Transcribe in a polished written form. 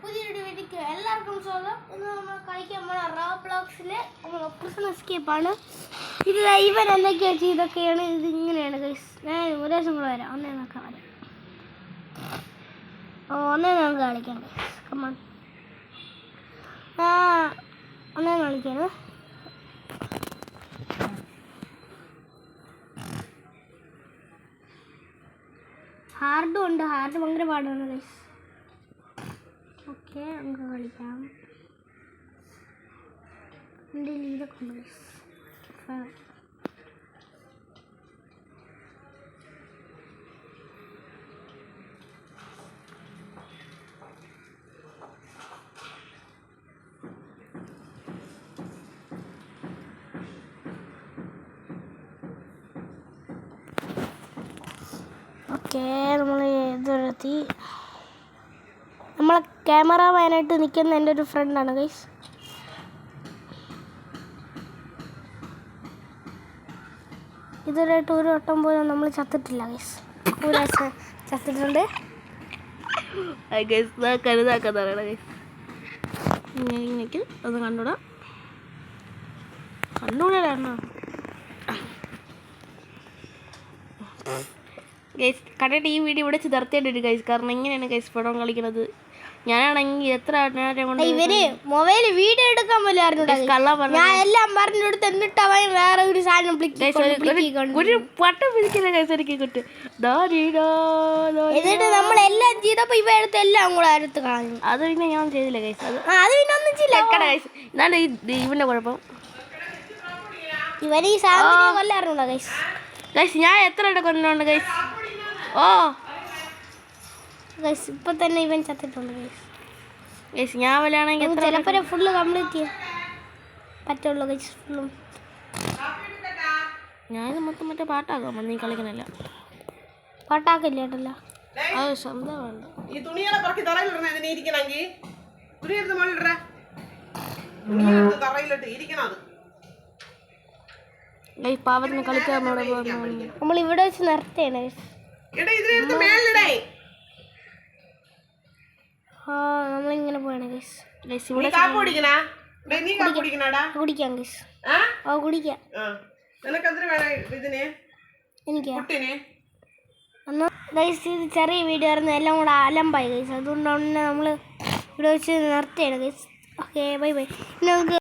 പുതിയൊരു വീഡിയോക്ക് എല്ലാവർക്കും സ്വാഗതം. ഇന്ന് നമ്മൾ കളിക്കാൻ പോണ റോബ്ലോക്സിലെ പ്രസന്റ് എസ്കേപ്പാണ്. ഇത് ഇവൻ എന്തൊക്കെയാ ചെയ്തൊക്കെയാണ്. ഇത് ഇങ്ങനെയാണ് ഗൈസ്. ഞാൻ ഒരു ദിവസം കൂടെ വരാം. ഒന്നേ നോക്കാൻ വരാം. ഒന്നേ നമുക്ക് കളിക്കാം ഗൈസ്. കമാൺ. ഒന്നേ കളിക്കാണ്. ഹാർഡും ഉണ്ട്. ഹാർഡ് ഭയങ്കര പാടാണ് ഗൈസ്. ഓക്കെ, നമുക്ക് കളിക്കാം. എൻ്റെ ലീഡൊക്കെ ഉണ്ട് ഗൈസ്. ഓക്കെ, നമ്മൾ ഇതെത്തി. നമ്മളെ ക്യാമറമാനായിട്ട് നിൽക്കുന്ന എൻ്റെ ഒരു ഫ്രണ്ടാണ് ഗൈസ്. ഇതുവരെയായിട്ട് ഒരു വട്ടം പോലും നമ്മൾ ചത്തിട്ടില്ല ഗൈസ്. ഒരു ചത്തിട്ടുണ്ട് കരുതാക്കാതാണ് ഗൈസ്. ഇങ്ങനെയൊക്കെ ഒന്ന് കണ്ടുകൂടാ ഗൈസ്. കണ്ടിട്ട് ഈ വീഡിയോ ഇവിടെ നിർത്തിയിട്ടുണ്ട് ഗൈസ്. കാരണം ഇങ്ങനെയാണ് ഗൈസ് പടം കളിക്കുന്നത്. ഞാനാണെങ്കിൽ എത്ര നേരം കൊണ്ട് ഇവര് മൊബൈൽ വീഡിയോ എടുക്കാൻ പോലും ഞാൻ എല്ലാം പറഞ്ഞെടുത്ത് എന്നിട്ട് അവൻ വേറെ ഒരു സാധനം ഒരു പട്ടം പിടിക്കുന്ന ഗൈസ്. എനിക്ക് കിട്ടും. എന്നിട്ട് നമ്മളെല്ലാം ചെയ്തപ്പോ ഇവ എടുത്ത് എല്ലാം കൂടെ അടുത്ത് കളഞ്ഞു. അത് പിന്നെ ഞാൻ ചെയ്തില്ല ഗൈസ്. അത് പിന്നെ ഒന്നും ചെയ്യില്ല ഗൈസ്. ഇതാണ് ഇവന്റെ കുഴപ്പം. ഇവന് ഈ സാധനം കൊല്ലാറുണ്ടോ ഗൈസ്? ഗൈസ് ഞാൻ എത്ര കൊല്ലുന്നുണ്ട് ഗൈസ്. ഗൈസ് ഇപ്പൊ തന്നെ ഇവൻ ചത്തിട്ടുണ്ട് ഗൈസ്. ഗൈസ് ഞാൻ വല്ലാണെങ്കിൽ ചിലപ്പോൾ ഫുള്ള് കംപ്ലീറ്റ് ചെയ്യാൻ പറ്റുള്ളൂ ഗൈസ്. ഫുള്ളും ഞാൻ മൊത്തം മറ്റേ പാട്ടാക്കാം. നീ കളിക്കണല്ല പാട്ടാക്കില്ല കേട്ടല്ലോ. അത് ശബ്ദം വേണ്ട. പാവത്തിന് കളിക്കാൻ നമ്മൾ ഇവിടെ വെച്ച് നിർത്തിയാണ് ഗൈസ്. നമ്മളിങ്ങനെ പോയാണ് ഗൈസ്. കുടിക്കാം ഗൈസ്. കുടിക്കാം. എനിക്ക് എന്നാൽ ഗൈസ് ഇത് ചെറിയ വീഡിയോ ആയിരുന്നു. എല്ലാം കൂടെ അലമ്പായി ഗൈസ്. അതുകൊണ്ടാണ് നമ്മൾ ഇവിടെ വെച്ച് നിർത്തിയാണ് ഗൈസ്. Okay, bye bye. നമുക്ക്